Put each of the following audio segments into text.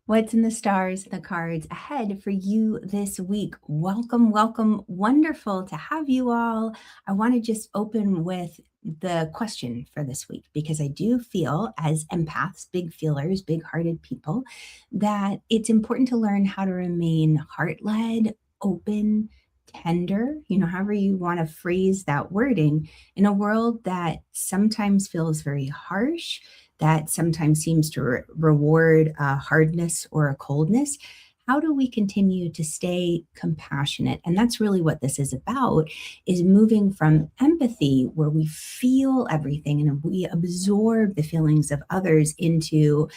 What's in the stars, the cards ahead for you this week? Welcome, welcome. Wonderful to have you all. I want to just open with the question for this week because I do feel, as empaths, big feelers, big hearted people, that it's important to learn how to remain heart led, open, tender, however you want to phrase that wording, in a world that sometimes feels very harsh, that sometimes seems to reward a hardness or a coldness. How do we continue to stay compassionate? And that's really what this is about, is moving from empathy, where we feel everything and we absorb the feelings of others, into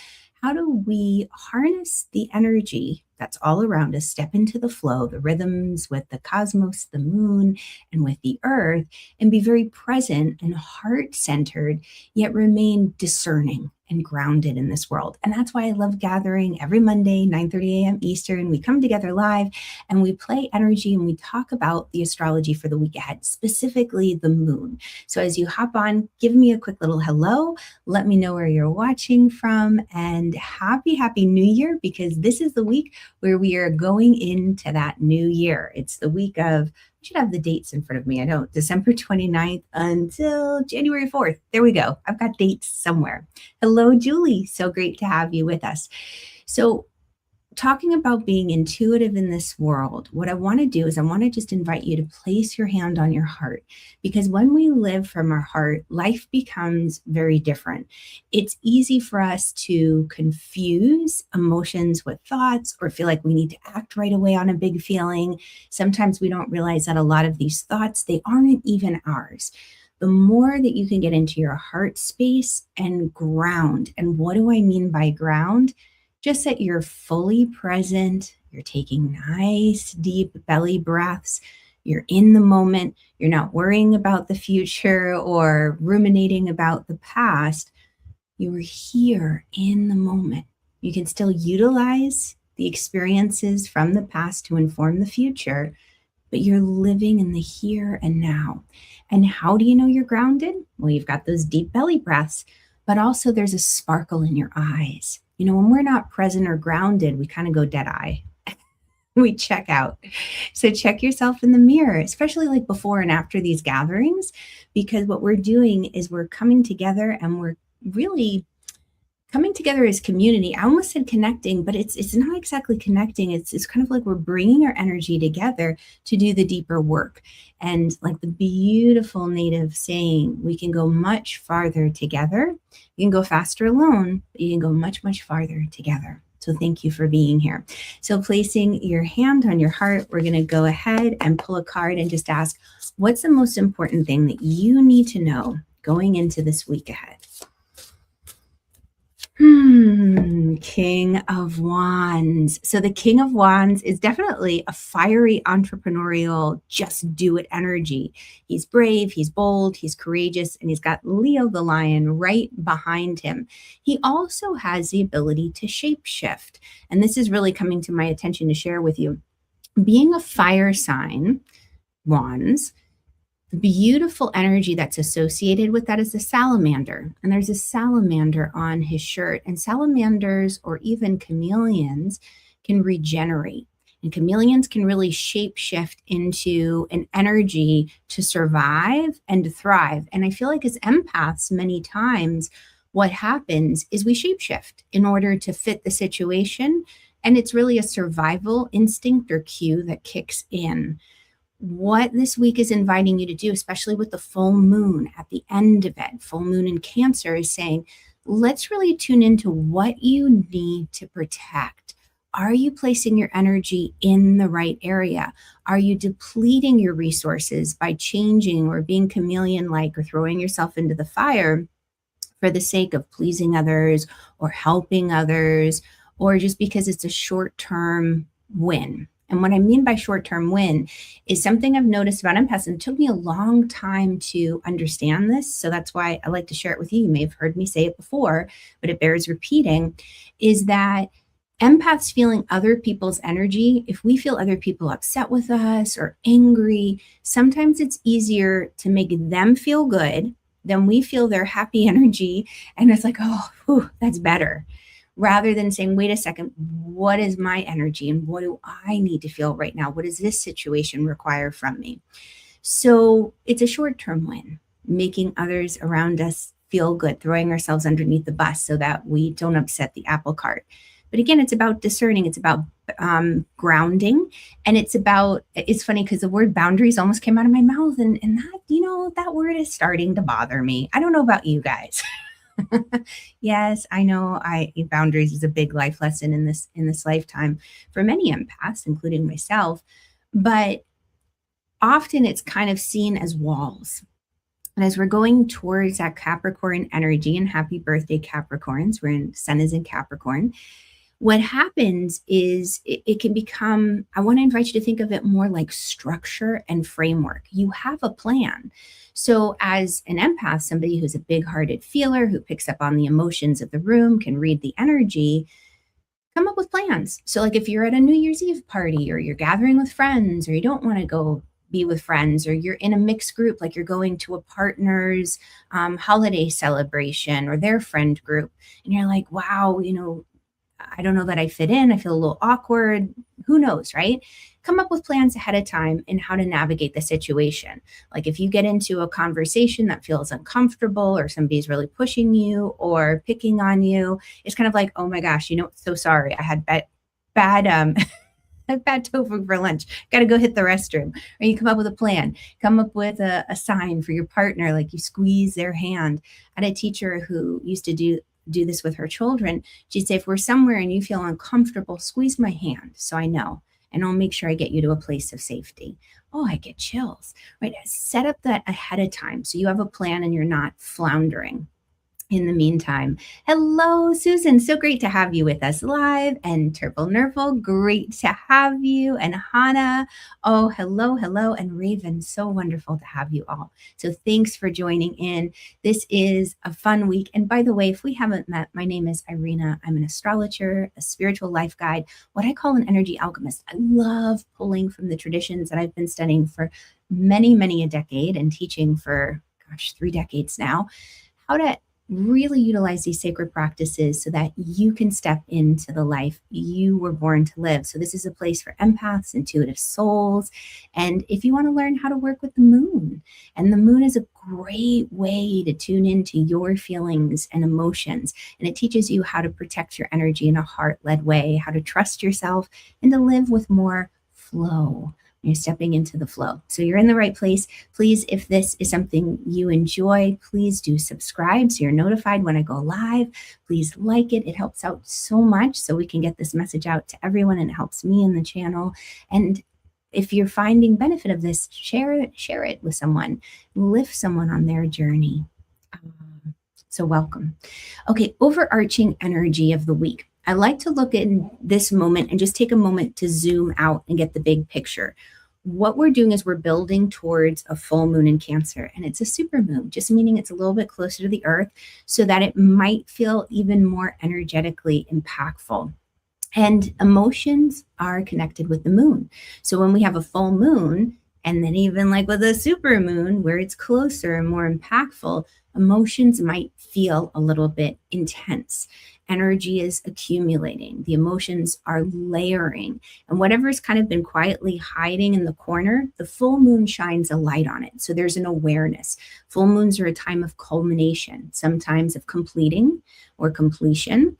how do we harness the energy that's all around us, step into the flow, the rhythms with the cosmos, the moon, and with the earth, and be very present and heart-centered, yet remain discerning and grounded in this world. And that's why I love gathering every Monday, 9:30 a.m. Eastern. We come together live and we play energy and we talk about the astrology for the week ahead, specifically the moon. So as you hop on, give me a quick little hello. Let me know where you're watching from, and happy New Year, because this is the week where we are going into that new year. It's the week of, I should have the dates in front of me. I don't. December 29th until January 4th. There we go. I've got dates somewhere. Hello, Julie. So great to have you with us. So, talking about being intuitive in this world, what I want to do is I want to just invite you to place your hand on your heart, because when we live from our heart, life becomes very different. It's easy for us to confuse emotions with thoughts, or feel like we need to act right away on a big feeling. Sometimes we don't realize that a lot of these thoughts, they aren't even ours. The more that you can get into your heart space and ground, and what do I mean by ground? Just that you're fully present, you're taking nice, deep belly breaths, you're in the moment, you're not worrying about the future or ruminating about the past. You are here in the moment. You can still utilize the experiences from the past to inform the future, but you're living in the here and now. And how do you know you're grounded? Well, you've got those deep belly breaths, but also there's a sparkle in your eyes. When we're not present or grounded, we kind of go dead eye. We check out. So check yourself in the mirror, especially like before and after these gatherings, because what we're doing is we're coming together, and we're really coming together as community. I almost said connecting, but it's not exactly connecting. It's kind of like we're bringing our energy together to do the deeper work. And like the beautiful native saying, we can go much farther together. You can go faster alone, but you can go much, much farther together. So thank you for being here. So placing your hand on your heart, we're going to go ahead and pull a card and just ask, what's the most important thing that you need to know going into this week ahead? King of Wands. So the King of Wands is definitely a fiery, entrepreneurial, just do it energy. He's brave, he's bold, he's courageous, and he's got Leo the lion right behind him. He also has the ability to shapeshift. And this is really coming to my attention to share with you. Being a fire sign, Wands, the beautiful energy that's associated with that is the salamander. And there's a salamander on his shirt. And salamanders, or even chameleons, can regenerate. And chameleons can really shapeshift into an energy to survive and to thrive. And I feel like as empaths, many times what happens is we shapeshift in order to fit the situation. And it's really a survival instinct or cue that kicks in. What this week is inviting you to do, especially with the full moon at the end of it, full moon in Cancer, is saying, let's really tune into what you need to protect. Are you placing your energy in the right area? Are you depleting your resources by changing or being chameleon-like or throwing yourself into the fire for the sake of pleasing others or helping others, or just because it's a short-term win? And what I mean by short-term win is something I've noticed about empaths, and it took me a long time to understand this. So that's why I like to share it with you. You may have heard me say it before, but it bears repeating, is that empaths feeling other people's energy, if we feel other people upset with us or angry, sometimes it's easier to make them feel good than we feel their happy energy. And it's like, oh, whew, that's better. rather than saying, wait a second, what is my energy and what do I need to feel right now? What does this situation require from me? So it's a short-term win, making others around us feel good, throwing ourselves underneath the bus so that we don't upset the apple cart. But again, it's about discerning, it's about grounding, and it's funny because the word boundaries almost came out of my mouth, and that, that word is starting to bother me. I don't know about you guys. Yes, I know boundaries is a big life lesson in this lifetime for many empaths, including myself. But often it's kind of seen as walls. And as we're going towards that Capricorn energy, and happy birthday, Capricorns, Sun is in Capricorn, what happens is it can become, I want to invite you to think of it more like structure and framework. You have a plan. So as an empath, somebody who's a big-hearted feeler, who picks up on the emotions of the room, can read the energy, come up with plans. So like if you're at a New Year's Eve party, or you're gathering with friends, or you don't want to go be with friends, or you're in a mixed group, like you're going to a partner's holiday celebration or their friend group, and you're like, wow, I don't know that I fit in. I feel a little awkward. Who knows, right? Come up with plans ahead of time in how to navigate the situation. Like if you get into a conversation that feels uncomfortable, or somebody's really pushing you or picking on you, it's kind of like, oh my gosh, so sorry. I had bad had bad tofu for lunch. Got to go hit the restroom. Or you come up with a plan. Come up with a sign for your partner, like you squeeze their hand. I had a teacher who used to do this with her children. She'd say, if we're somewhere and you feel uncomfortable, squeeze my hand so I know, and I'll make sure I get you to a place of safety. Oh, I get chills, right? Set up that ahead of time so you have a plan and you're not floundering. In the meantime, hello, Susan. So great to have you with us live. And Turple Nurple, great to have you. And Hannah, oh, hello, hello. And Raven, so wonderful to have you all. So thanks for joining in. This is a fun week. And by the way, if we haven't met, my name is Irina. I'm an astrologer, a spiritual life guide, what I call an energy alchemist. I love pulling from the traditions that I've been studying for many, many a decade, and teaching for, 3 decades now, how to really utilize these sacred practices so that you can step into the life you were born to live. So this is a place for empaths, intuitive souls, and if you want to learn how to work with the moon. And the moon is a great way to tune into your feelings and emotions, and it teaches you how to protect your energy in a heart-led way, how to trust yourself, and to live with more flow. You're stepping into the flow. So you're in the right place. Please, if this is something you enjoy, please do subscribe so you're notified when I go live. Please like it. It helps out so much so we can get this message out to everyone, and it helps me in the channel. And if you're finding benefit of this, share it with someone. Lift someone on their journey. So welcome. Okay, overarching energy of the week. I like to look at this moment and just take a moment to zoom out and get the big picture. What we're doing is we're building towards a full moon in Cancer, and it's a supermoon, just meaning it's a little bit closer to the earth so that it might feel even more energetically impactful. And emotions are connected with the moon. So when we have a full moon, and then even like with a supermoon where it's closer and more impactful, emotions might feel a little bit intense. Energy is accumulating. The emotions are layering. And whatever's kind of been quietly hiding in the corner, the full moon shines a light on it. So there's an awareness. Full moons are a time of culmination, sometimes of completing or completion.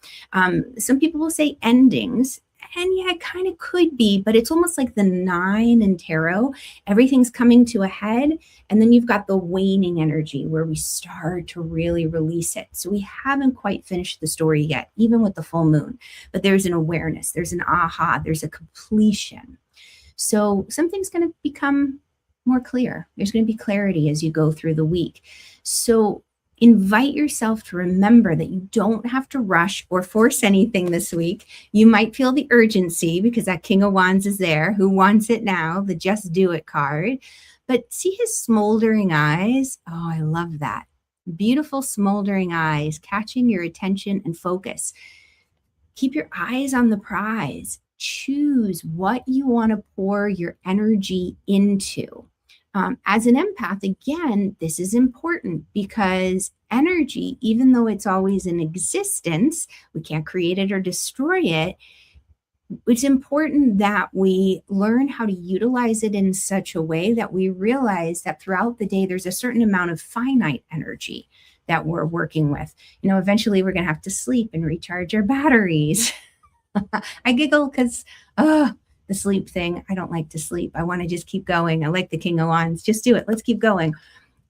Some people will say endings. And yeah, it kind of could be, but it's almost like the 9 in tarot. Everything's coming to a head, and then you've got the waning energy where we start to really release it. So we haven't quite finished the story yet, even with the full moon, but there's an awareness, there's an aha, there's a completion. So something's going to become more clear. There's going to be clarity as you go through the week. So invite yourself to remember that you don't have to rush or force anything this week. You might feel the urgency because that King of Wands is there. Who wants it now? The just do it card. But see his smoldering eyes? Oh, I love that. Beautiful smoldering eyes, catching your attention and focus. Keep your eyes on the prize. Choose what you want to pour your energy into. As an empath, again, this is important because energy, even though it's always in existence, we can't create it or destroy it. It's important that we learn how to utilize it in such a way that we realize that throughout the day, there's a certain amount of finite energy that we're working with. Eventually we're going to have to sleep and recharge our batteries. I giggle because, the sleep thing. I don't like to sleep. I want to just keep going. I like the King of Wands. Just do it. Let's keep going.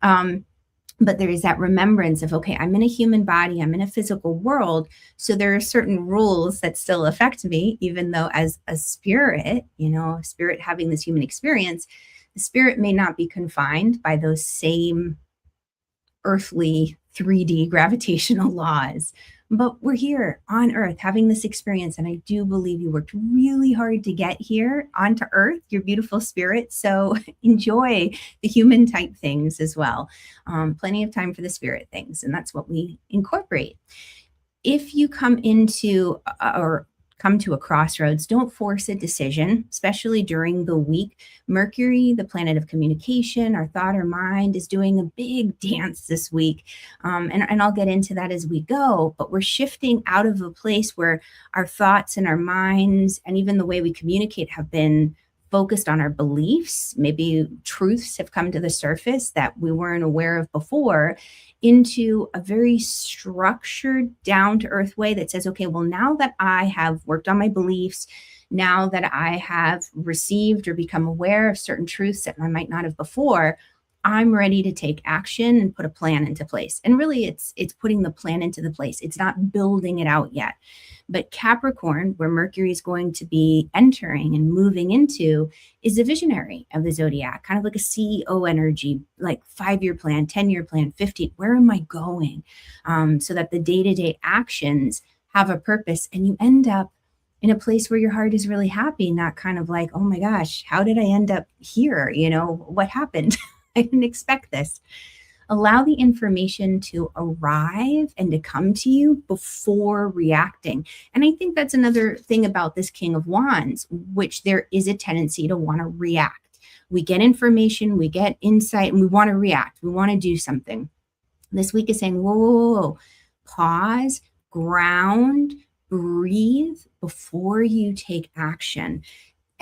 But there is that remembrance of, okay, I'm in a human body, I'm in a physical world. So there are certain rules that still affect me, even though as a spirit, a spirit having this human experience, the spirit may not be confined by those same earthly 3D gravitational laws. But we're here on Earth having this experience. And I do believe you worked really hard to get here onto Earth, your beautiful spirit. So enjoy the human type things as well. Plenty of time for the spirit things. And that's what we incorporate. If you come into or come to a crossroads, don't force a decision, especially during the week. Mercury, the planet of communication, our thought or mind, is doing a big dance this week. And I'll get into that as we go, but we're shifting out of a place where our thoughts and our minds and even the way we communicate have been focused on our beliefs. Maybe truths have come to the surface that we weren't aware of before, into a very structured, down-to-earth way that says, okay, well, now that I have worked on my beliefs, now that I have received or become aware of certain truths that I might not have before, I'm ready to take action and put a plan into place. And really, it's putting the plan into the place. It's not building it out yet. But Capricorn, where Mercury is going to be entering and moving into, is a visionary of the zodiac, kind of like a CEO energy, like 5-year plan, 10-year plan, 15. Where am I going? So that the day-to-day actions have a purpose, and you end up in a place where your heart is really happy, not kind of like, oh my gosh, how did I end up here? What happened? I didn't expect this. Allow the information to arrive and to come to you before reacting. And I think that's another thing about this King of Wands, which there is a tendency to want to react. We get information, we get insight, and we want to react. We want to do something. This week is saying, whoa, whoa, whoa, pause, ground, breathe before you take action.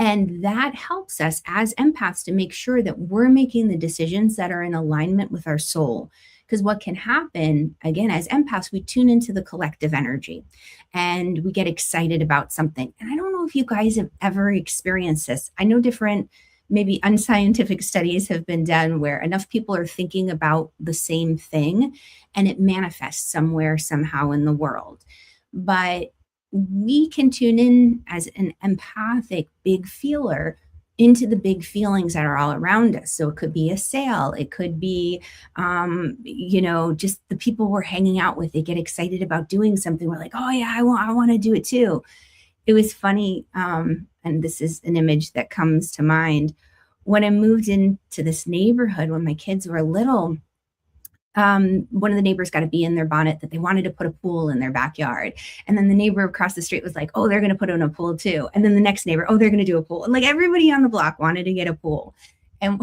And that helps us as empaths to make sure that we're making the decisions that are in alignment with our soul. Because what can happen, again, as empaths, we tune into the collective energy and we get excited about something. And I don't know if you guys have ever experienced this. I know different, maybe unscientific studies have been done where enough people are thinking about the same thing and it manifests somewhere, somehow in the world. But we can tune in as an empathic big feeler into the big feelings that are all around us. So it could be a sale. It could be, just the people we're hanging out with. They get excited about doing something. We're like, oh yeah, I want to do it too. It was funny. And this is an image that comes to mind. When I moved into this neighborhood, when my kids were little, one of the neighbors got a bee in their bonnet that they wanted to put a pool in their backyard. And then the neighbor across the street was like, oh, they're going to put in a pool too. And then the next neighbor, oh, they're going to do a pool. And like everybody on the block wanted to get a pool. And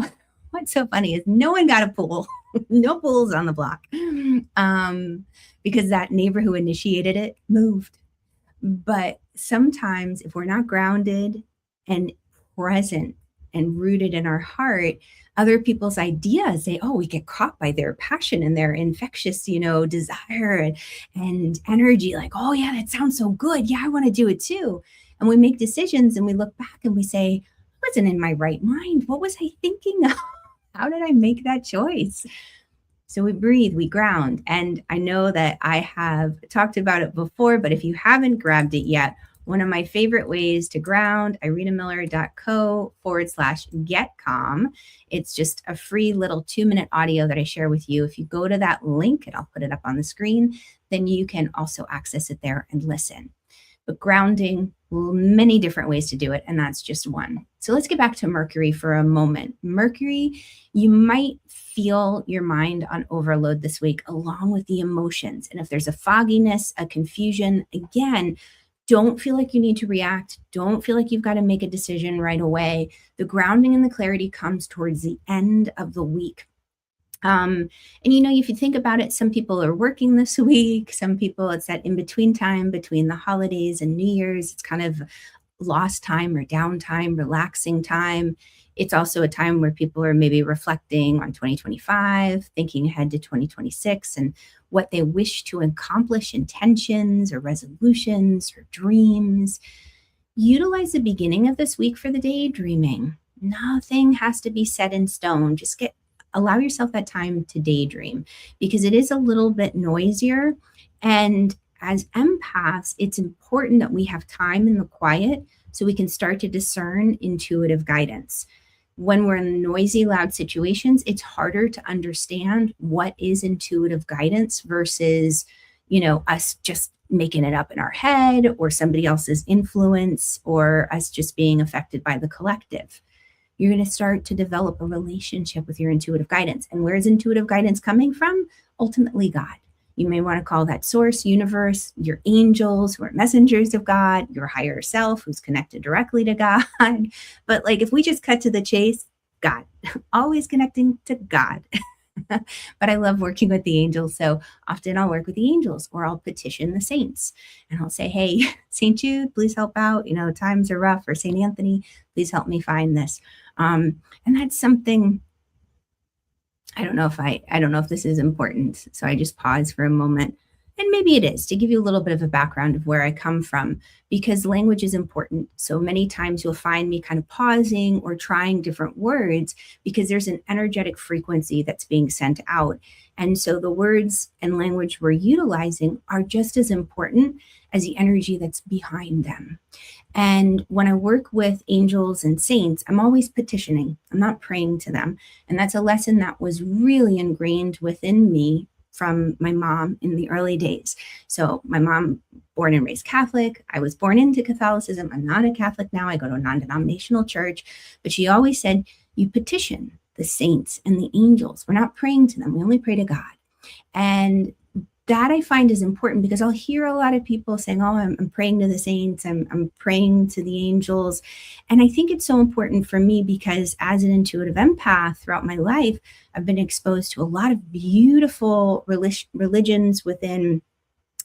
what's so funny is no one got a pool. No pools on the block. Because that neighbor who initiated it moved. But sometimes if we're not grounded and present and rooted in our heart, other people's ideas, we get caught by their passion and their infectious, desire and energy. Like, oh yeah, that sounds so good. Yeah, I want to do it too. And we make decisions and we look back and we say, I wasn't in my right mind. What was I thinking of? How did I make that choice? So we breathe, we ground. And I know that I have talked about it before, but if you haven't grabbed it yet, one of my favorite ways to ground, irinamiller.co/get calm. It's just a free little 2-minute audio that I share with you. If you go to that link, and I'll put it up on the screen, then you can also access it there and listen. But grounding, many different ways to do it, and that's just one. So let's get back to Mercury for a moment. Mercury, you might feel your mind on overload this week, along with the emotions. And if there's a fogginess, a confusion, again, Don't feel like you need to react. Don't feel like you've got to make a decision right away. The grounding and the clarity comes towards the end of the week. And if you think about it, some people are working this week. Some people, it's that in between time between the holidays and New Year's. It's kind of lost time or downtime, relaxing time. It's also a time where people are maybe reflecting on 2025, thinking ahead to 2026 and what they wish to accomplish, intentions or resolutions or dreams. Utilize the beginning of this week for the daydreaming. Nothing has to be set in stone. Just allow yourself that time to daydream because it is a little bit noisier. And as empaths, it's important that we have time in the quiet so we can start to discern intuitive guidance. When we're in noisy, loud situations, it's harder to understand what is intuitive guidance versus, us just making it up in our head or somebody else's influence or us just being affected by the collective. You're going to start to develop a relationship with your intuitive guidance. And where is intuitive guidance coming from? Ultimately, God. You may want to call that source, universe, your angels who are messengers of God, your higher self who's connected directly to God. But if we just cut to the chase, God, always connecting to God. But I love working with the angels. So often I'll work with the angels or I'll petition the saints and I'll say, hey, St. Jude, please help out. Times are rough. Or St. Anthony, please help me find this. And that's something, I don't know if this is important. So I just pause for a moment. And maybe it is to give you a little bit of a background of where I come from, because language is important. So many times you'll find me kind of pausing or trying different words because there's an energetic frequency that's being sent out. And so the words and language we're utilizing are just as important as the energy that's behind them. And when I work with angels and saints, I'm always petitioning. I'm not praying to them. And that's a lesson that was really ingrained within me from my mom in the early days. So my mom, born and raised Catholic. I was born into Catholicism. I'm not a Catholic now. I go to a non-denominational church. But she always said, you petition the saints and the angels. We're not praying to them. We only pray to God. And that I find is important because I'll hear a lot of people saying, oh, I'm praying to the saints, I'm praying to the angels. And I think it's so important for me because as an intuitive empath throughout my life, I've been exposed to a lot of beautiful religions within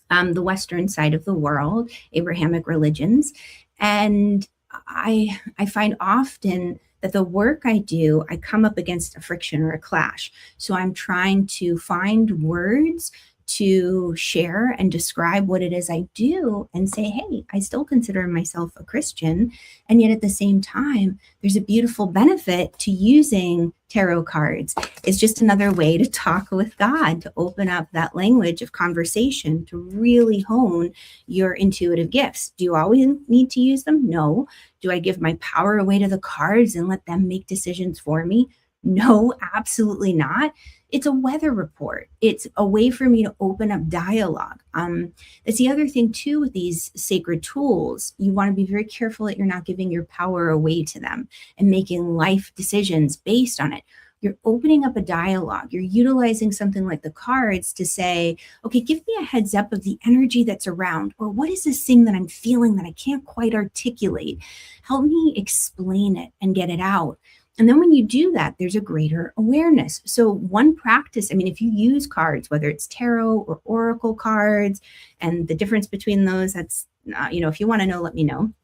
the Western side of the world, Abrahamic religions. And I find often that the work I do, I come up against a friction or a clash. So I'm trying to find words to share and describe what it is I do and say, hey, I still consider myself a Christian. And yet at the same time, there's a beautiful benefit to using tarot cards. It's just another way to talk with God, to open up that language of conversation, to really hone your intuitive gifts. Do you always need to use them? No. Do I give my power away to the cards and let them make decisions for me? No, absolutely not. It's a weather report. It's a way for me to open up dialogue. That's the other thing too with these sacred tools. You want to be very careful that you're not giving your power away to them and making life decisions based on it. You're opening up a dialogue. You're utilizing something like the cards to say, okay, give me a heads up of the energy that's around, or what is this thing that I'm feeling that I can't quite articulate? Help me explain it and get it out. And then when you do that, there's a greater awareness. So one practice, if you use cards, whether it's tarot or oracle cards, and the difference between those, that's, if you want to know, let me know.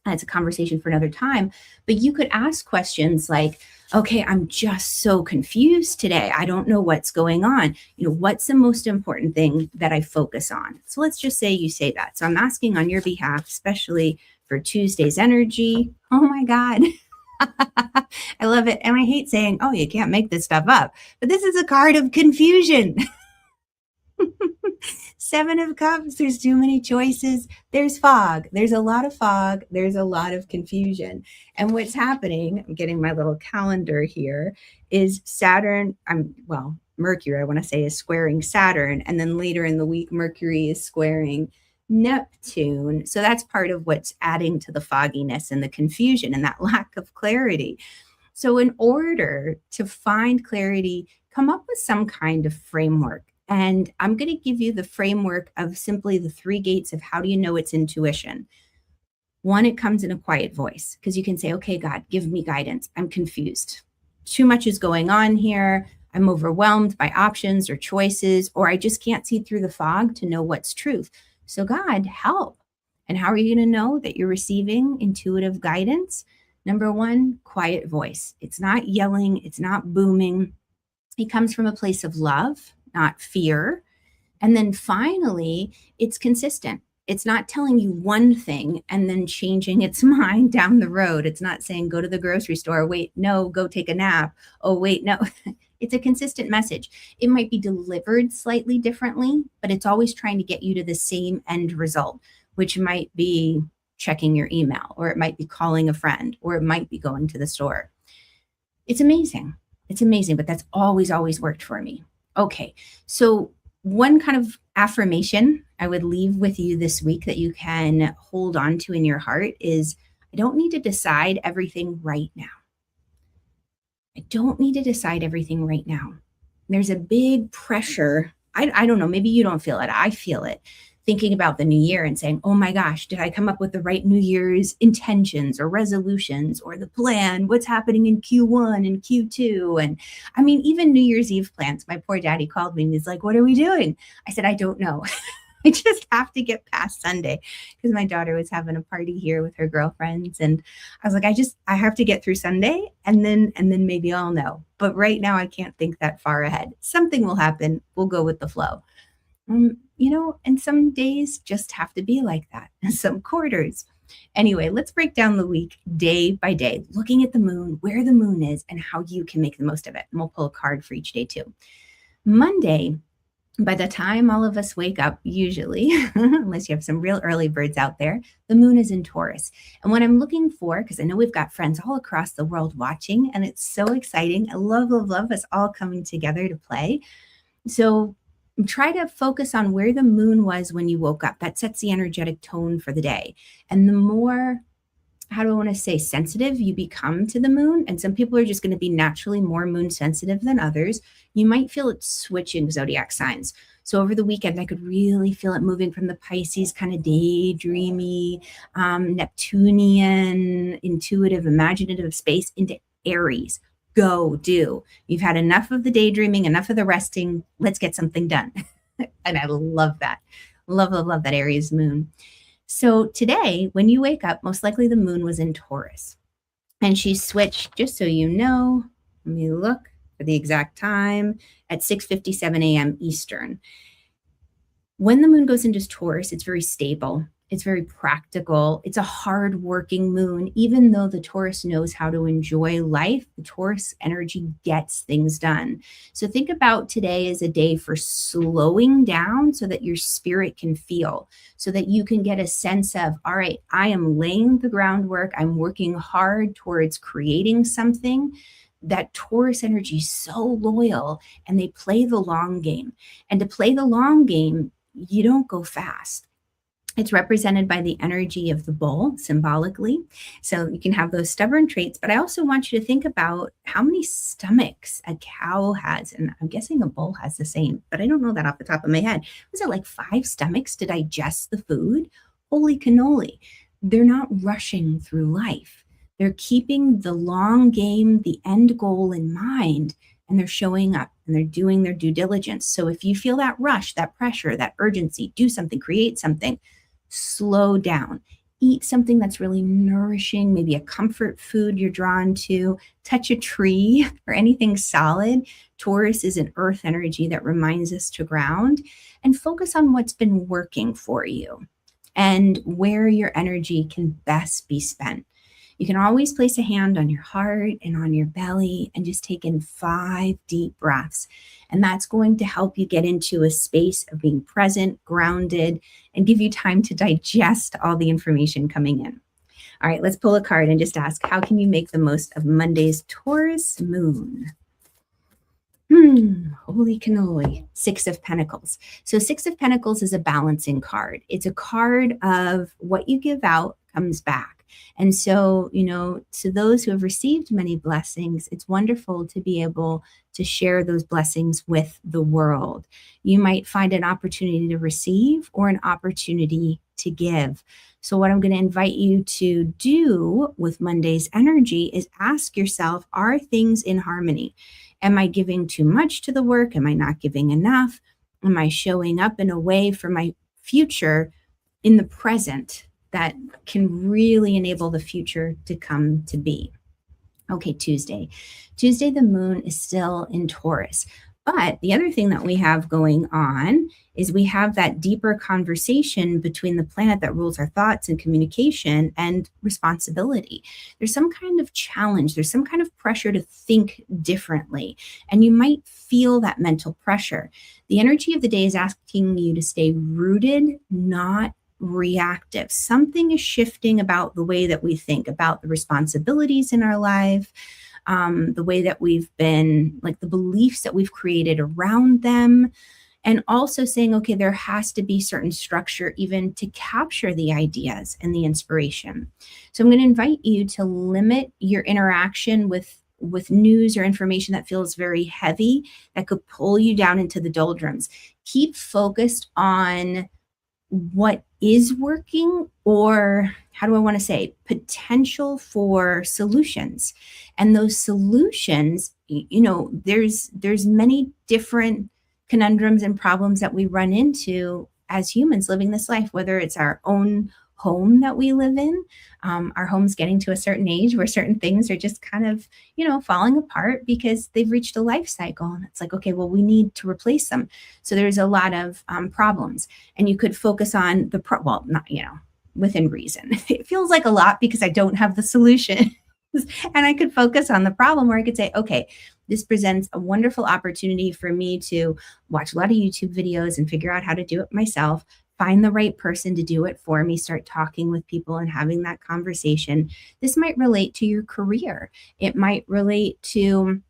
It's a conversation for another time. But you could ask questions like, okay, I'm just so confused today. I don't know what's going on. What's the most important thing that I focus on? So let's just say you say that. So I'm asking on your behalf, especially for Tuesday's energy. Oh my God. I love it. And I hate saying, oh, you can't make this stuff up. But this is a card of confusion. 7 of Cups. There's too many choices. There's fog. There's a lot of fog. There's a lot of confusion. And what's happening, I'm getting my little calendar here, is Saturn, Mercury, I want to say, is squaring Saturn. And then later in the week, Mercury is squaring Neptune. So that's part of what's adding to the fogginess and the confusion and that lack of clarity. So in order to find clarity, come up with some kind of framework. And I'm going to give you the framework of simply the 3 gates of how do you know it's intuition. 1, it comes in a quiet voice because you can say, okay, God, give me guidance. I'm confused. Too much is going on here. I'm overwhelmed by options or choices, or I just can't see through the fog to know what's truth. So, God, help. And how are you going to know that you're receiving intuitive guidance? Number 1, quiet voice. It's not yelling, it's not booming. It comes from a place of love, not fear. And then finally, it's consistent. It's not telling you one thing and then changing its mind down the road. It's not saying, go to the grocery store. Wait, no, go take a nap. Oh, wait, no. It's a consistent message. It might be delivered slightly differently, but it's always trying to get you to the same end result, which might be checking your email, or it might be calling a friend, or it might be going to the store. It's amazing. It's amazing, but that's always, always worked for me. Okay, so one kind of affirmation I would leave with you this week that you can hold on to in your heart is, I don't need to decide everything right now. I don't need to decide everything right now. There's a big pressure. I don't know, maybe you don't feel it. I feel it. Thinking about the new year and saying, oh my gosh, did I come up with the right New Year's intentions or resolutions or the plan? What's happening in Q1 and Q2? And I mean, even New Year's Eve plans. My poor daddy called me and he's like, what are we doing? I said, I don't know. I just have to get past Sunday because my daughter was having a party here with her girlfriends. And I was like, I have to get through Sunday and then maybe I'll know. But right now I can't think that far ahead. Something will happen. We'll go with the flow. And some days just have to be like that, and some quarters. Anyway, let's break down the week day by day, looking at the moon, where the moon is, and how you can make the most of it. And we'll pull a card for each day too. Monday, by the time all of us wake up, usually, unless you have some real early birds out there, the moon is in Taurus. And what I'm looking for, because I know we've got friends all across the world watching, and it's so exciting. I love, love, love us all coming together to play. So try to focus on where the moon was when you woke up. That sets the energetic tone for the day. And the more, how do I want to say, sensitive you become to the moon, and some people are just going to be naturally more moon sensitive than others, you might feel it switching zodiac signs. So over the weekend, I could really feel it moving from the Pisces kind of daydreamy, Neptunian, intuitive, imaginative space into Aries. Go do. You've had enough of the daydreaming, enough of the resting. Let's get something done. And I love that. Love, love, love that Aries moon. So today, when you wake up, most likely the moon was in Taurus. And she switched, just so you know, let me look for the exact time, at 6:57 a.m. Eastern. When the moon goes into Taurus, it's very stable. It's very practical. It's a hard-working moon. Even though the Taurus knows how to enjoy life, the Taurus energy gets things done. So think about today as a day for slowing down so that your spirit can feel, so that you can get a sense of, all right, I am laying the groundwork. I'm working hard towards creating something. That Taurus energy is so loyal, and they play the long game. And to play the long game, you don't go fast. It's represented by the energy of the bull symbolically. So you can have those stubborn traits, but I also want you to think about how many stomachs a cow has. And I'm guessing a bull has the same, but I don't know that off the top of my head. Was it like 5 stomachs to digest the food? Holy cannoli. They're not rushing through life. They're keeping the long game, the end goal in mind, and they're showing up and they're doing their due diligence. So if you feel that rush, that pressure, that urgency, do something, create something, slow down. Eat something that's really nourishing, maybe a comfort food you're drawn to, touch a tree or anything solid. Taurus is an earth energy that reminds us to ground and focus on what's been working for you and where your energy can best be spent. You can always place a hand on your heart and on your belly and just take in 5 deep breaths. And that's going to help you get into a space of being present, grounded, and give you time to digest all the information coming in. All right, let's pull a card and just ask, how can you make the most of Monday's Taurus moon? Holy cannoli. 6 of Pentacles. So 6 of Pentacles is a balancing card. It's a card of what you give out comes back. And so, to those who have received many blessings, it's wonderful to be able to share those blessings with the world. You might find an opportunity to receive or an opportunity to give. So, what I'm going to invite you to do with Monday's energy is ask yourself, are things in harmony? Am I giving too much to the work? Am I not giving enough? Am I showing up in a way for my future in the present that can really enable the future to come to be? Okay, Tuesday. Tuesday, the moon is still in Taurus. But the other thing that we have going on is we have that deeper conversation between the planet that rules our thoughts and communication and responsibility. There's some kind of challenge, there's some kind of pressure to think differently, and you might feel that mental pressure. The energy of the day is asking you to stay rooted, not reactive. Something is shifting about the way that we think about the responsibilities in our life, the way that we've been, like the beliefs that we've created around them, and also saying, okay, there has to be certain structure even to capture the ideas and the inspiration. So I'm going to invite you to limit your interaction with news or information that feels very heavy, that could pull you down into the doldrums. Keep focused on what is working, or how do I want to say, potential for solutions. And those solutions, there's many different conundrums and problems that we run into as humans living this life, whether it's our own home that we live in, our home's getting to a certain age where certain things are just kind of, falling apart because they've reached a life cycle. And it's like, okay, well, we need to replace them. So there's a lot of problems, and you could focus on not, within reason. It feels like a lot because I don't have the solution. And I could focus on the problem, or I could say, okay, this presents a wonderful opportunity for me to watch a lot of YouTube videos and figure out how to do it myself, find the right person to do it for me, start talking with people and having that conversation. This might relate to your career. It might relate to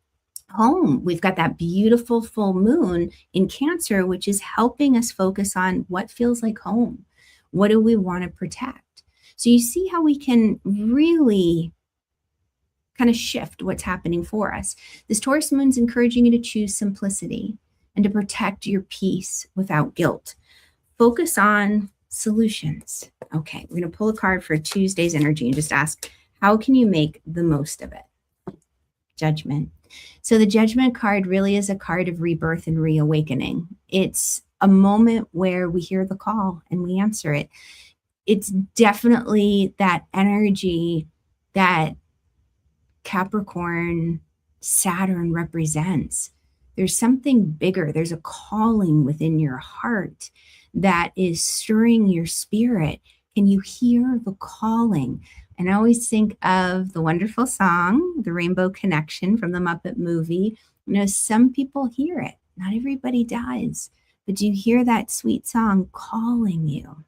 home. We've got that beautiful full moon in Cancer, which is helping us focus on what feels like home. What do we want to protect? So you see how we can really kind of shift what's happening for us. This Taurus moon's encouraging you to choose simplicity and to protect your peace without guilt. Focus on solutions. Okay, we're going to pull a card for Tuesday's energy and just ask, how can you make the most of it? Judgment. So the Judgment card really is a card of rebirth and reawakening. It's a moment where we hear the call and we answer it. It's definitely that energy that Capricorn, Saturn represents. There's something bigger. There's a calling within your heart that is stirring your spirit. Can you hear the calling? And I always think of the wonderful song, The Rainbow Connection from the Muppet movie. Some people hear it. Not everybody does. But do you hear that sweet song calling you?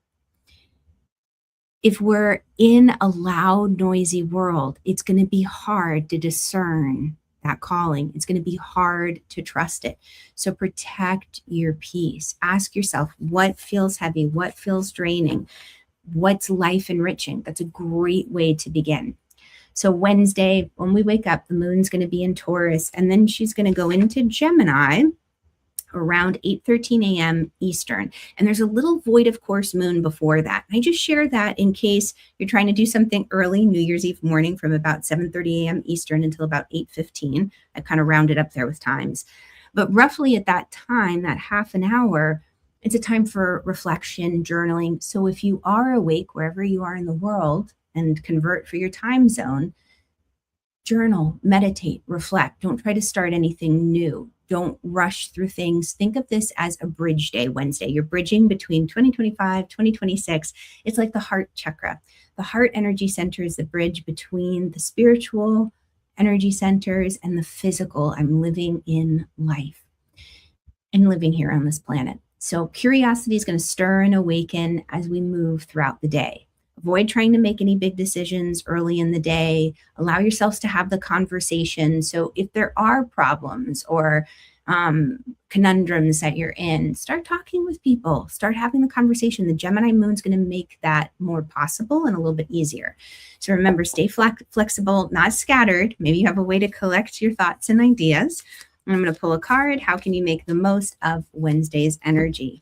If we're in a loud, noisy world, it's going to be hard to discern that calling. It's going to be hard to trust it. So protect your peace. Ask yourself, what feels heavy? What feels draining? What's life enriching? That's a great way to begin. So Wednesday, when we wake up, the moon's going to be in Taurus, and then she's going to go into Gemini around 8:13 a.m. Eastern. And there's a little void of course moon before that. I just share that in case you're trying to do something early, New Year's Eve morning, from about 7:30 a.m. Eastern until about 8:15. I kind of rounded up there with times. But roughly at that time, that half an hour, it's a time for reflection, journaling. So if you are awake wherever you are in the world and convert for your time zone, journal, meditate, reflect. Don't try to start anything new. Don't rush through things. Think of this as a bridge day, Wednesday. You're bridging between 2025, 2026. It's like the heart chakra. The heart energy center is the bridge between the spiritual energy centers and the physical. I'm living in life and living here on this planet. So curiosity is going to stir and awaken as we move throughout the day. Avoid trying to make any big decisions early in the day. Allow yourselves to have the conversation. So if there are problems or conundrums that you're in, start talking with people, start having the conversation. The Gemini moon's going to make that more possible and a little bit easier. So remember, stay flexible, not scattered. Maybe you have a way to collect your thoughts and ideas. I'm going to pull a card. How can you make the most of Wednesday's energy?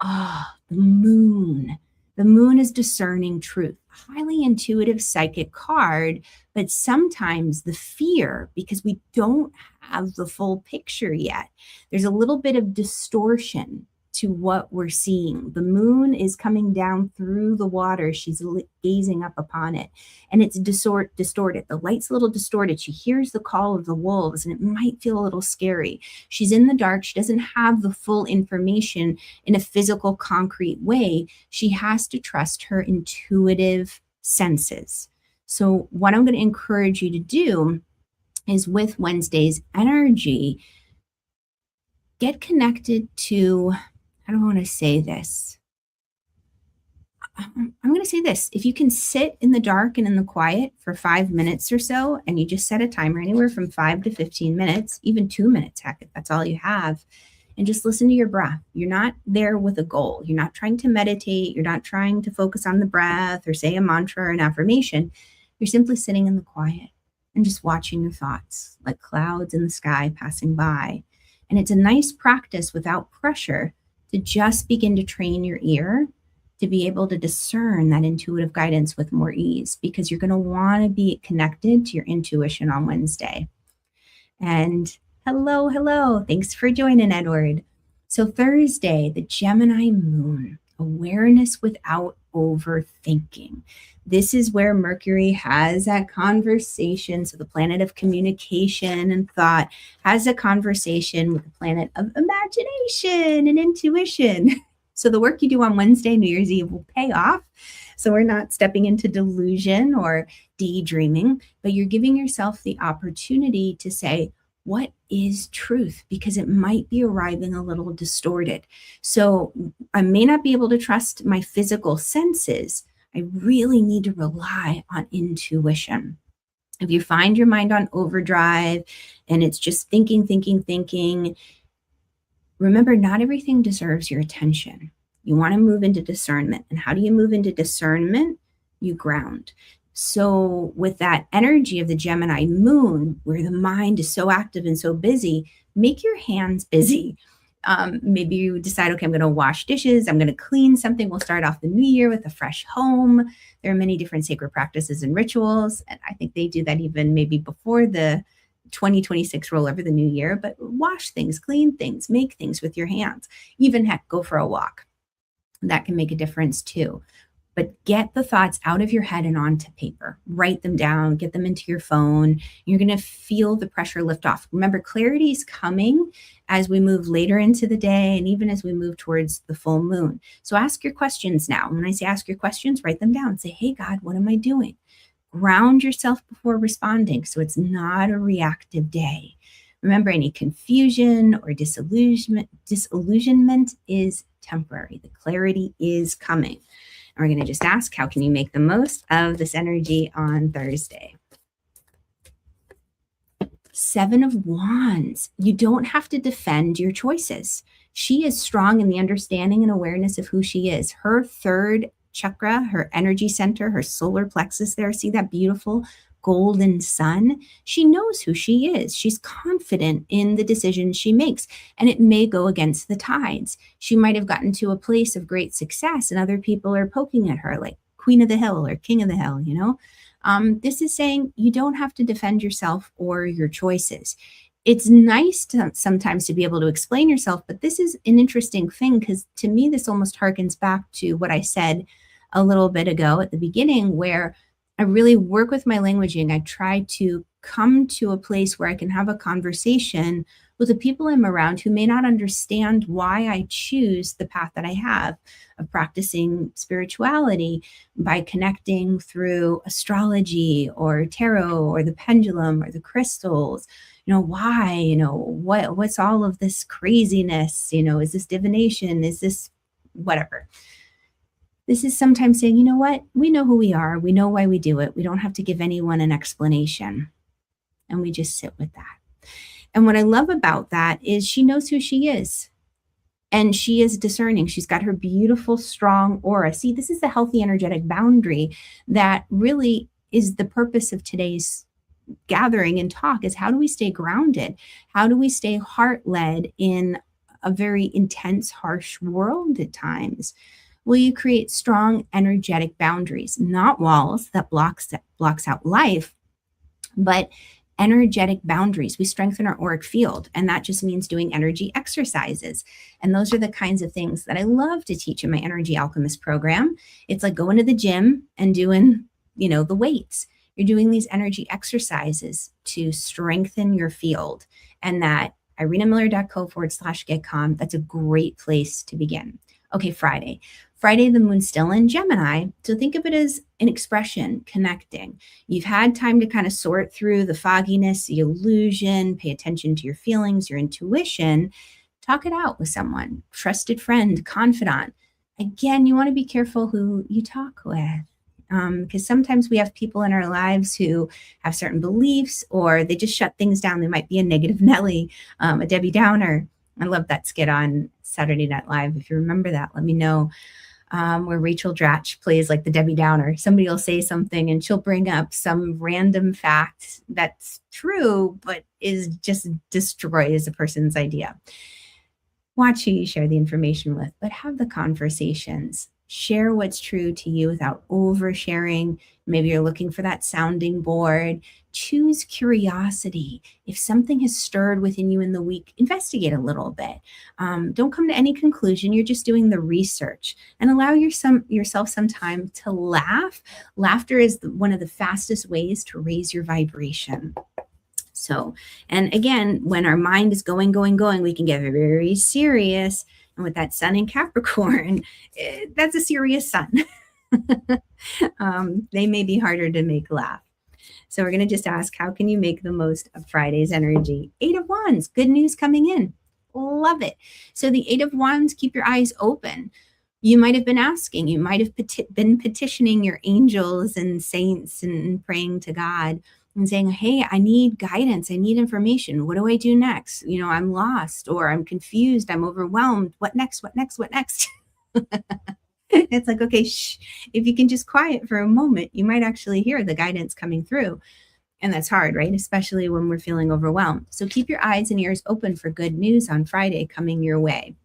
The moon. The moon is discerning truth, highly intuitive psychic card, but sometimes the fear, because we don't have the full picture yet, there's a little bit of distortion to what we're seeing. The moon is coming down through the water. She's gazing up upon it, and it's distorted. The light's a little distorted. She hears the call of the wolves, and it might feel a little scary. She's in the dark. She doesn't have the full information in a physical, concrete way. She has to trust her intuitive senses. So what I'm going to encourage you to do is, with Wednesday's energy, get connected to, I don't want to say this. I'm going to say this. If you can sit in the dark and in the quiet for 5 minutes or so, and you just set a timer anywhere from 5 to 15 minutes, even 2 minutes, heck, if that's all you have, and just listen to your breath. You're not there with a goal. You're not trying to meditate. You're not trying to focus on the breath or say a mantra or an affirmation. You're simply sitting in the quiet and just watching your thoughts like clouds in the sky passing by. And it's a nice practice without pressure to just begin to train your ear to be able to discern that intuitive guidance with more ease, because you're going to want to be connected to your intuition on Wednesday. And hello. Thanks for joining, Edward. So Thursday, the Gemini moon, awareness without overthinking. This is where Mercury has that conversation. So the planet of communication and thought has a conversation with the planet of imagination and intuition. So the work you do on Wednesday, New Year's Eve, will pay off. So we're not stepping into delusion or daydreaming, but you're giving yourself the opportunity to say, what is truth? Because it might be arriving a little distorted. So I may not be able to trust my physical senses. I really need to rely on intuition. If you find your mind on overdrive and it's just thinking, remember, not everything deserves your attention. You want to move into discernment. And how do you move into discernment? You ground. So with that energy of the Gemini moon, where the mind is so active and so busy, make your hands busy. Maybe you decide, okay, I'm going to wash dishes. I'm going to clean something. We'll start off the new year with a fresh home. There are many different sacred practices and rituals. And I think they do that even maybe before the 2026 roll over the new year, but wash things, clean things, make things with your hands. Even heck, go for a walk. That can make a difference too. But get the thoughts out of your head and onto paper. Write them down, get them into your phone. You're going to feel the pressure lift off. Remember, clarity is coming as we move later into the day and even as we move towards the full moon. So ask your questions now. When I say ask your questions, write them down. Say, hey, God, what am I doing? Ground yourself before responding so it's not a reactive day. Remember, any confusion or disillusionment is temporary. The clarity is coming. And we're going to just ask, how can you make the most of this energy on Thursday? 7 of Wands. You don't have to defend your choices. She is strong in the understanding and awareness of who she is. Her third chakra, her energy center, her solar plexus there. See that beautiful golden sun? She knows who she is. She's confident in the decisions she makes, and it may go against the tides. She might have gotten to a place of great success and other people are poking at her like queen of the hill or king of the hill, you know? This is saying you don't have to defend yourself or your choices. It's nice to sometimes to be able to explain yourself, but this is an interesting thing because to me, this almost harkens back to what I said a little bit ago at the beginning, where I really work with my languaging. I try to come to a place where I can have a conversation with the people I'm around who may not understand why I choose the path that I have of practicing spirituality by connecting through astrology or tarot or the pendulum or the crystals. You know, why, what's all of this craziness? Is this divination? Is this whatever? This is sometimes saying, you know what? We know who we are. We know why we do it. We don't have to give anyone an explanation. And we just sit with that. And what I love about that is she knows who she is. And she is discerning. She's got her beautiful, strong aura. See, this is the healthy energetic boundary that really is the purpose of today's gathering and talk, is how do we stay grounded? How do we stay heart-led in a very intense, harsh world at times? Well, you create strong energetic boundaries, not walls that blocks out life, but energetic boundaries. We strengthen our auric field, and that just means doing energy exercises. And those are the kinds of things that I love to teach in my Energy Alchemist program. It's like going to the gym and doing, the weights. You're doing these energy exercises to strengthen your field. And that irinamiller.co/get calm, that's a great place to begin. Okay, Friday. Friday, the moon's still in Gemini. So think of it as an expression, connecting. You've had time to kind of sort through the fogginess, the illusion, pay attention to your feelings, your intuition. Talk it out with someone, trusted friend, confidant. Again, you want to be careful who you talk with. Because sometimes we have people in our lives who have certain beliefs, or they just shut things down. They might be a negative Nelly, a Debbie Downer. I love that skit on Saturday Night Live. If you remember that, let me know. Where Rachel Dratch plays like the Debbie Downer. Somebody will say something and she'll bring up some random fact that's true, but is just destroys a person's idea. Watch who you share the information with, but have the conversations. Share what's true to you without oversharing. Maybe you're looking for that sounding board. Choose curiosity. If something has stirred within you in the week, investigate a little bit. Don't come to any conclusion. You're just doing the research, and allow yourself some time to laugh. Laughter is one of the fastest ways to raise your vibration. So, and again, when our mind is going, we can get very serious. And with that sun in Capricorn, that's a serious sun. They may be harder to make laugh. So we're going to just ask, how can you make the most of Friday's energy? 8 of Wands, good news coming in. Love it. So the 8 of Wands, keep your eyes open. You might have been asking, you might have been petitioning your angels and saints and praying to God and saying, hey, I need guidance. I need information. What do I do next? I'm lost, or I'm confused. I'm overwhelmed. What next? What next? What next? It's like, okay, shh. If you can just quiet for a moment, you might actually hear the guidance coming through. And that's hard, right? Especially when we're feeling overwhelmed. So keep your eyes and ears open for good news on Friday coming your way.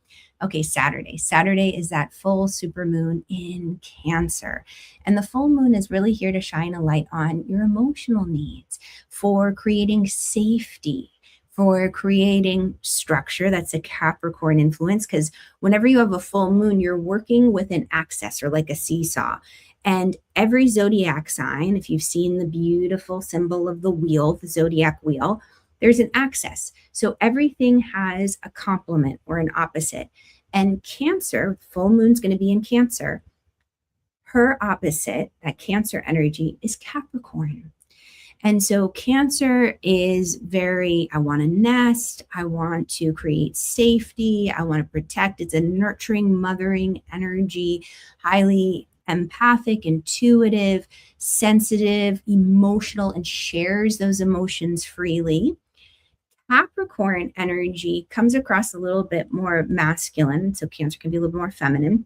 Okay, Saturday. Saturday is that full supermoon in Cancer. And the full moon is really here to shine a light on your emotional needs, for creating safety, for creating structure. That's a Capricorn influence, because whenever you have a full moon, you're working with an axis, or like a seesaw. And every zodiac sign, if you've seen the beautiful symbol of the wheel, the zodiac wheel, there's an axis. So everything has a complement or an opposite. And Cancer, full moon's going to be in Cancer. Her opposite, that Cancer energy, is Capricorn. And so Cancer is very, I want to nest. I want to create safety. I want to protect. It's a nurturing, mothering energy, highly empathic, intuitive, sensitive, emotional, and shares those emotions freely. Capricorn energy comes across a little bit more masculine, so Cancer can be a little more feminine.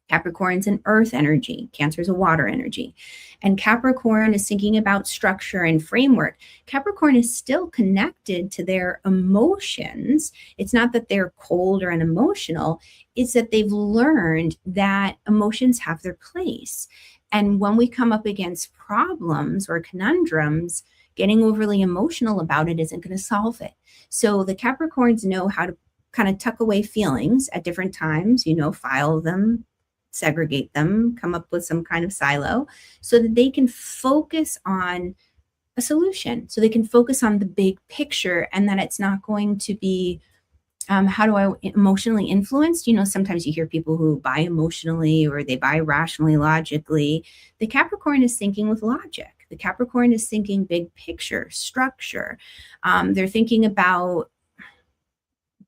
Capricorn's an earth energy. Cancer is a water energy. And Capricorn is thinking about structure and framework. Capricorn is still connected to their emotions. It's not that they're cold or unemotional. It's that they've learned that emotions have their place. And when we come up against problems or conundrums, getting overly emotional about it isn't going to solve it. So the Capricorns know how to kind of tuck away feelings at different times, file them, segregate them, come up with some kind of silo so that they can focus on a solution, so they can focus on the big picture, and that it's not going to be, how do I emotionally influenced? Sometimes you hear people who buy emotionally or they buy rationally, logically. The Capricorn is thinking with logic. The Capricorn is thinking big picture, structure. They're thinking about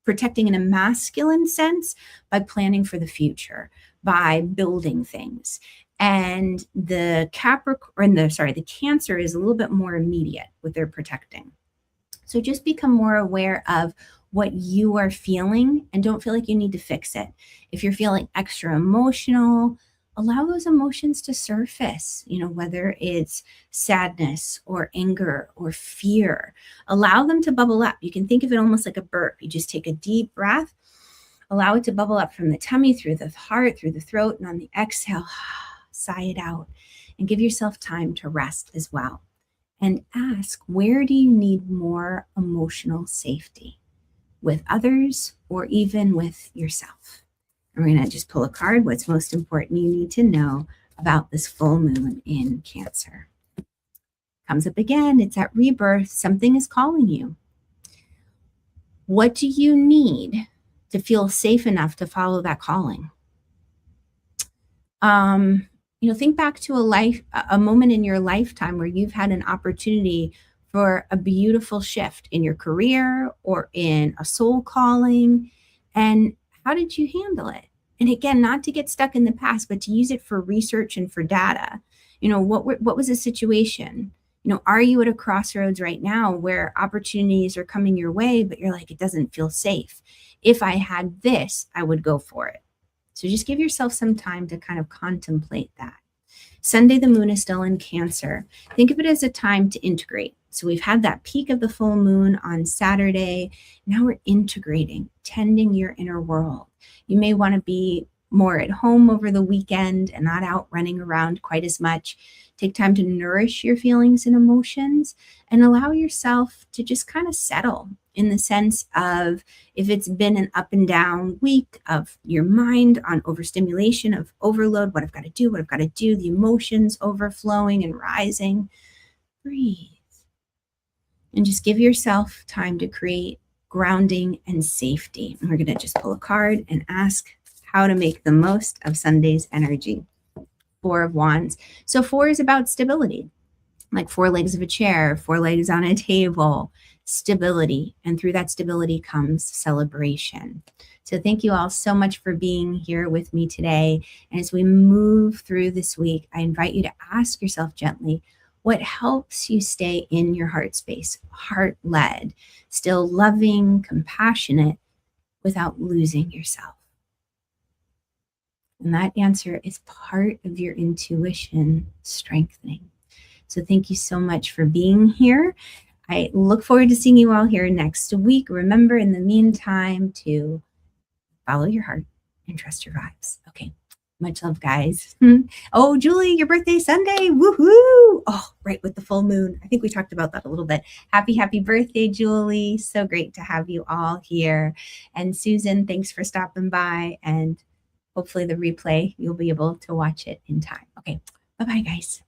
protecting in a masculine sense by planning for the future, by building things. And the Cancer is a little bit more immediate with their protecting. So just become more aware of what you are feeling and don't feel like you need to fix it. If you're feeling extra emotional, allow those emotions to surface, whether it's sadness or anger or fear. Allow them to bubble up. You can think of it almost like a burp. You just take a deep breath, allow it to bubble up from the tummy, through the heart, through the throat, and on the exhale, sigh it out and give yourself time to rest as well. And ask, where do you need more emotional safety? With others or even with yourself? And we're going to just pull a card. What's most important you need to know about this full moon in Cancer? Comes up again. It's at rebirth. Something is calling you. What do you need to feel safe enough to follow that calling? Think back to a moment in your lifetime where you've had an opportunity for a beautiful shift in your career or in a soul calling. And how did you handle it? And again, not to get stuck in the past, but to use it for research and for data. What was the situation? Are you at a crossroads right now where opportunities are coming your way, but you're like, it doesn't feel safe? If I had this, I would go for it. So just give yourself some time to kind of contemplate that. Sunday, the moon is still in Cancer. Think of it as a time to integrate. So we've had that peak of the full moon on Saturday. Now we're integrating, tending your inner world. You may want to be more at home over the weekend and not out running around quite as much. Take time to nourish your feelings and emotions and allow yourself to just kind of settle, in the sense of, if it's been an up and down week of your mind on overstimulation, of overload, what I've got to do, the emotions overflowing and rising, breathe and just give yourself time to create grounding and safety. And we're going to just pull a card and ask how to make the most of Sunday's energy. 4 of Wands. So 4 is about stability, like 4 legs of a chair, 4 legs on a table, stability. And through that stability comes celebration. So thank you all so much for being here with me today. And as we move through this week, I invite you to ask yourself gently, what helps you stay in your heart space, heart-led, still loving, compassionate, without losing yourself? And that answer is part of your intuition strengthening. So thank you so much for being here. I look forward to seeing you all here next week. Remember, in the meantime, to follow your heart and trust your vibes. Okay. Much love, guys. Oh, Julie, your birthday Sunday. Woohoo. Oh, right, with the full moon. I think we talked about that a little bit. Happy birthday, Julie. So great to have you all here. And Susan, thanks for stopping by. And hopefully the replay, you'll be able to watch it in time. Okay. Bye-bye, guys.